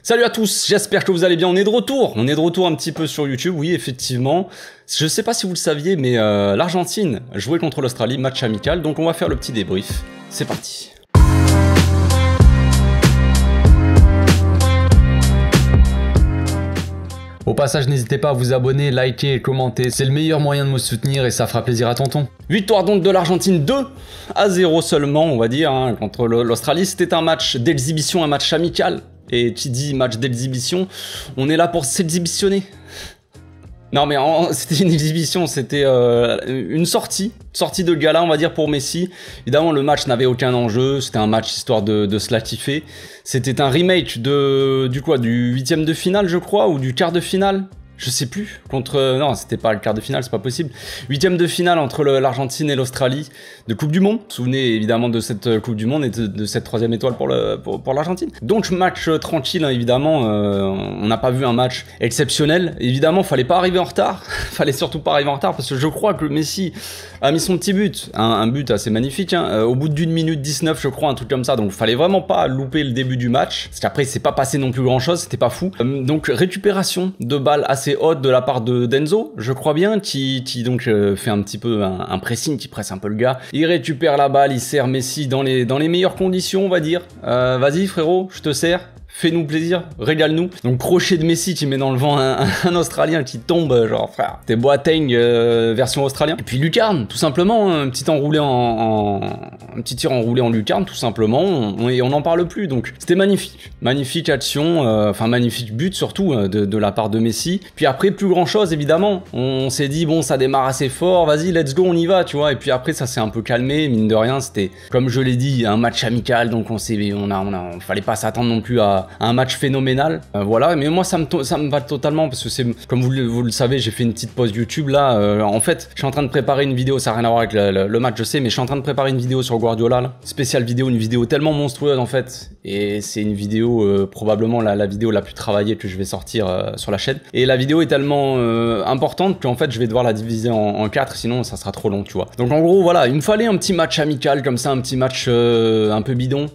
Salut à tous, j'espère que vous allez bien, on est de retour un petit peu sur YouTube, oui effectivement. Je sais pas si vous le saviez, mais l'Argentine jouait contre l'Australie, match amical, donc on va faire le petit débrief. C'est parti. Au passage, n'hésitez pas à vous abonner, liker et commenter, c'est le meilleur moyen de me soutenir et ça fera plaisir à tonton. Victoire donc de l'Argentine 2-0 seulement, on va dire, hein, contre l'Australie. C'était un match d'exhibition, un match amical. Et qui dit match d'exhibition, on est là pour s'exhibitionner. Non mais c'était une exhibition, c'était une sortie de gala on va dire pour Messi. Évidemment le match n'avait aucun enjeu, c'était un match histoire de se la kiffer. C'était un remake du 8e de finale je crois, ou du quart de finale. Je sais plus, non c'était pas le quart de finale, c'est pas possible. 8e de finale entre l'Argentine et l'Australie de Coupe du Monde. Vous vous souvenez évidemment de cette Coupe du Monde et de cette 3e étoile pour l'Argentine. Donc match tranquille hein, évidemment, on n'a pas vu un match exceptionnel. Évidemment fallait pas arriver en retard, fallait surtout pas arriver en retard parce que je crois que Messi a mis son petit but, un but assez magnifique, hein, au bout d'1 minute 19 je crois, un truc comme ça. Donc fallait vraiment pas louper le début du match, parce qu'après il s'est pas passé non plus grand chose, c'était pas fou. Donc récupération de balles assez haute de la part de Denzo, je crois bien, qui donc fait un petit peu un pressing, qui presse un peu le gars. Il récupère la balle, il sert Messi dans les meilleures conditions, on va dire. Vas-y frérot, je te sers. Fais-nous plaisir, régale-nous. Donc crochet de Messi qui met dans le vent un Australien qui tombe, genre frère, t'es Boateng version australien. Et puis lucarne, tout simplement, un petit tir enroulé en lucarne, tout simplement, et on n'en parle plus. Donc c'était magnifique, magnifique action, enfin magnifique but surtout de la part de Messi. Puis après plus grand chose évidemment, on s'est dit bon ça démarre assez fort, vas-y let's go on y va, tu vois. Et puis après ça s'est un peu calmé, mine de rien c'était comme je l'ai dit un match amical, donc on fallait pas s'attendre non plus à un match phénoménal, voilà. Mais moi ça me va totalement parce que c'est comme vous le savez, j'ai fait une petite pause YouTube là, en fait je suis en train de préparer une vidéo, ça n'a rien à voir avec le match je sais, mais je suis en train de préparer une vidéo sur Guardiola là, spéciale vidéo, une vidéo tellement monstrueuse en fait, et c'est une vidéo probablement la vidéo la plus travaillée que je vais sortir sur la chaîne, et la vidéo est tellement importante qu'en fait je vais devoir la diviser en 4, sinon ça sera trop long, tu vois. Donc en gros voilà, il me fallait un petit match amical comme ça, un petit match un peu bidon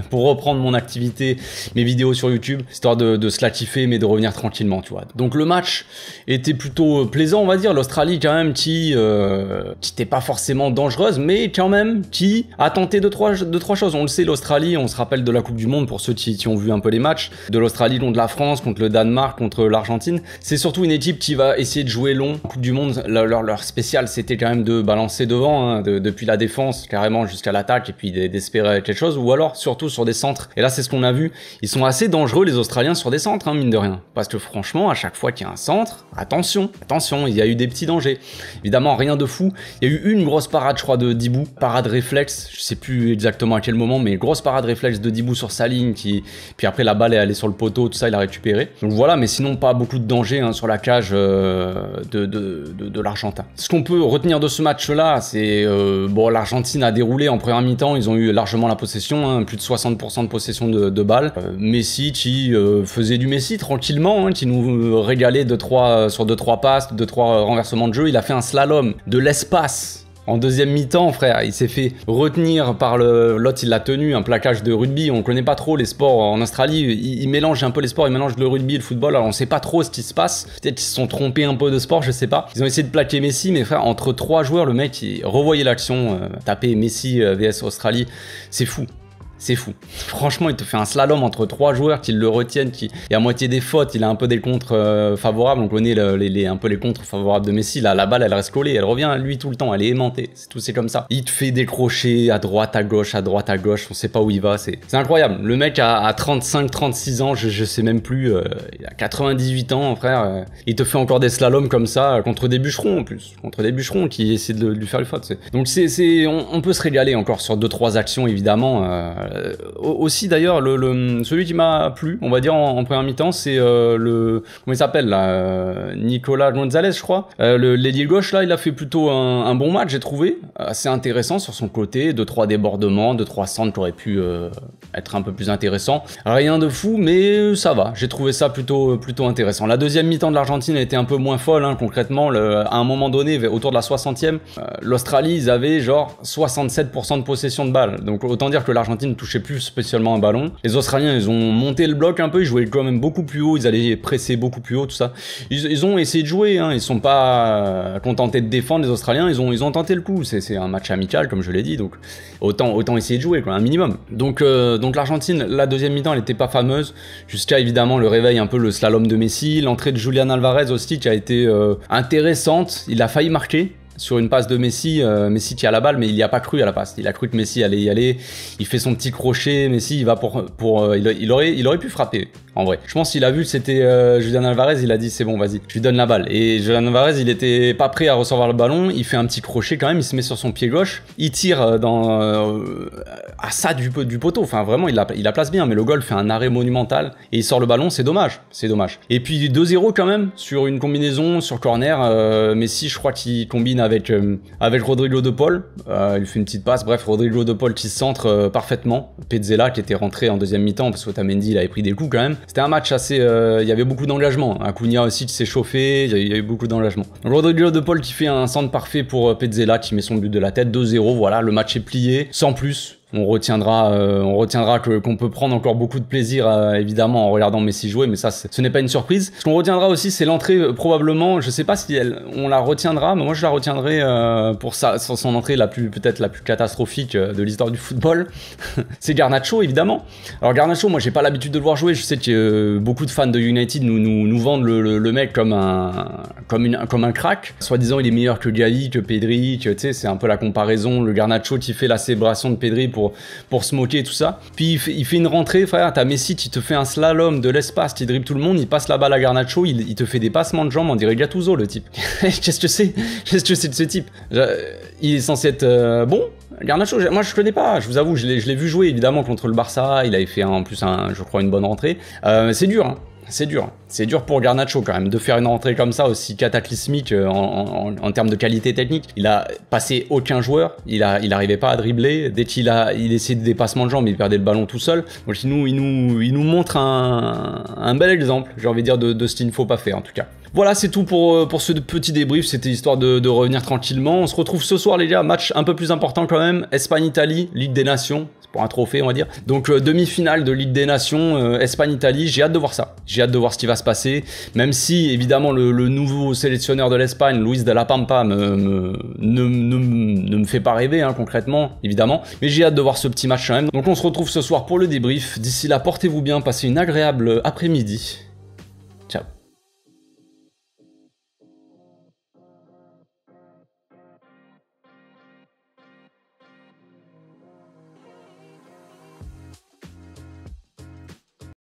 pour reprendre mon activité, mes vidéos sur YouTube, histoire de se la kiffer mais de revenir tranquillement, tu vois. Donc le match était plutôt plaisant on va dire, l'Australie quand même qui n'était pas forcément dangereuse, mais quand même qui a tenté deux trois choses. On le sait, l'Australie, on se rappelle de la Coupe du Monde pour ceux qui ont vu un peu les matchs, de l'Australie contre la France, contre le Danemark, contre l'Argentine, c'est surtout une équipe qui va essayer de jouer long. Coupe du Monde, leur spécial c'était quand même de balancer devant, hein, depuis la défense carrément jusqu'à l'attaque, et puis d'espérer quelque chose, ou alors surtout sur des centres. Et là c'est ce qu'on a vu, ils sont assez dangereux les Australiens sur des centres, hein, mine de rien, parce que franchement à chaque fois qu'il y a un centre, attention, il y a eu des petits dangers. Évidemment rien de fou, il y a eu une grosse parade je crois de Dibou, parade réflexe, je sais plus exactement à quel moment, mais grosse parade réflexe de Dibou sur sa ligne, puis après la balle est allée sur le poteau, tout ça il a récupéré. Donc voilà, mais sinon pas beaucoup de danger hein, sur la cage de l'Argentin. Ce qu'on peut retenir de ce match là, c'est bon, l'Argentine a déroulé en première mi-temps, ils ont eu largement la possession, hein, plus de 60% de possession de balles. Messi qui faisait du Messi tranquillement, hein, qui nous régalait sur 2-3 passes, 2-3 renversements de jeu. Il a fait un slalom de l'espace en deuxième mi-temps, frère. Il s'est fait retenir par l'autre, il l'a tenu, un plaquage de rugby. On connaît pas trop les sports en Australie, ils mélangent un peu les sports, ils mélangent le rugby et le football, alors on sait pas trop ce qui se passe. Peut-être qu'ils se sont trompés un peu de sport, je sais pas. Ils ont essayé de plaquer Messi, mais frère, entre 3 joueurs, le mec il revoyait l'action, taper Messi vs Australie, c'est fou. C'est fou. Franchement, il te fait un slalom entre 3 joueurs qui le retiennent, qui est à moitié des fautes, il a un peu des contres favorables, on connaît un peu les contres favorables de Messi, là, la balle elle reste collée, elle revient à lui tout le temps, elle est aimantée, c'est comme ça. Il te fait décrocher à droite, à gauche, on sait pas où il va, c'est incroyable. Le mec a 35-36 ans, je sais même plus, il a 98 ans, frère, il te fait encore des slaloms comme ça, contre des bûcherons en plus, contre des bûcherons qui essaient de lui faire les fautes. Donc on peut se régaler encore sur 2-3 actions évidemment. Aussi d'ailleurs celui qui m'a plu on va dire en première mi-temps, c'est comment il s'appelle là, Nicolas Gonzalez je crois, l'ailier gauche là, il a fait plutôt un bon match, j'ai trouvé assez intéressant sur son côté, 2-3 débordements, 2-3 centres qui auraient pu être un peu plus intéressants, rien de fou mais ça va, j'ai trouvé ça plutôt intéressant. La deuxième mi-temps de l'Argentine a été un peu moins folle hein, concrètement, à un moment donné autour de la 60e, l'Australie ils avaient genre 67% de possession de balle, donc autant dire que l'Argentine touchaient plus spécialement un ballon. Les Australiens, ils ont monté le bloc un peu, ils jouaient quand même beaucoup plus haut, ils allaient presser beaucoup plus haut, tout ça. Ils ont essayé de jouer, hein, ils sont pas contentés de défendre, les Australiens, ils ont tenté le coup. C'est un match amical, comme je l'ai dit, donc autant essayer de jouer, quoi, un minimum. Donc l'Argentine, la deuxième mi-temps, elle était pas fameuse, jusqu'à évidemment le réveil, un peu le slalom de Messi, l'entrée de Julian Alvarez aussi qui a été intéressante, il a failli marquer. Sur une passe de Messi, Messi tient la balle, mais il n'y a pas cru à la passe. Il a cru que Messi allait y aller. Il fait son petit crochet. Messi, il va il aurait pu frapper. En vrai, je pense qu'il a vu que c'était Julian Alvarez. Il a dit c'est bon, vas-y, je lui donne la balle. Et Julian Alvarez, il était pas prêt à recevoir le ballon. Il fait un petit crochet quand même. Il se met sur son pied gauche. Il tire à ça du poteau. Enfin, vraiment, il la place bien. Mais le goal fait un arrêt monumental et il sort le ballon. C'est dommage. C'est dommage. Et puis 2-0 quand même sur une combinaison sur corner. Messi, je crois qu'il combine avec Rodrigo de Paul, il fait une petite passe, bref, Rodrigo de Paul qui se centre parfaitement, Petzela qui était rentré en deuxième mi-temps parce que Otamendi il avait pris des coups quand même, c'était un match assez, il y avait beaucoup d'engagement, Acuna aussi qui s'est chauffé, il y avait beaucoup d'engagement. Rodrigo de Paul qui fait un centre parfait pour Petzela qui met son but de la tête, 2-0, voilà, le match est plié, sans plus. On retiendra qu'on peut prendre encore beaucoup de plaisir évidemment en regardant Messi jouer, mais ça ce n'est pas une surprise. Ce qu'on retiendra aussi c'est l'entrée probablement, je sais pas si on la retiendra, mais moi je la retiendrai pour son entrée peut-être la plus catastrophique de l'histoire du football. C'est Garnacho évidemment. Alors Garnacho, moi j'ai pas l'habitude de le voir jouer, je sais que beaucoup de fans de United nous vendent le mec comme un crack. Soi-disant il est meilleur que Gavi, que Pedri, que tu sais c'est un peu la comparaison, le Garnacho qui fait la célébration de Pedri pour se moquer et tout ça. Puis il fait une rentrée, frère, t'as Messi qui te fait un slalom de l'espace, qui dribble tout le monde, il passe la balle à Garnacho, il te fait des passements de jambes, on dirait Gattuso le type. Qu'est-ce que c'est de ce type? Il est censé être bon. Garnacho, moi je connais pas, je vous avoue, je l'ai vu jouer évidemment contre le Barça, il avait fait en plus je crois une bonne rentrée. C'est dur, hein. C'est dur pour Garnacho quand même de faire une rentrée comme ça aussi cataclysmique en termes de qualité technique. Il a passé aucun joueur, il arrivait pas à dribbler. Dès qu'il essayait des dépassements de jambes, il perdait le ballon tout seul. Donc il nous montre un bel exemple, j'ai envie de dire, de ce qu'il ne faut pas faire en tout cas. Voilà, c'est tout pour ce petit débrief, c'était histoire de revenir tranquillement. On se retrouve ce soir les gars, match un peu plus important quand même, Espagne-Italie, Ligue des Nations, c'est pour un trophée on va dire. Donc demi-finale de Ligue des Nations, Espagne-Italie, j'ai hâte de voir ça. J'ai hâte de voir ce qui va se passer, même si évidemment le nouveau sélectionneur de l'Espagne, Luis de la Pampa, ne me fait pas rêver hein, concrètement, évidemment. Mais j'ai hâte de voir ce petit match quand même. Donc on se retrouve ce soir pour le débrief. D'ici là, portez-vous bien, passez une agréable après-midi.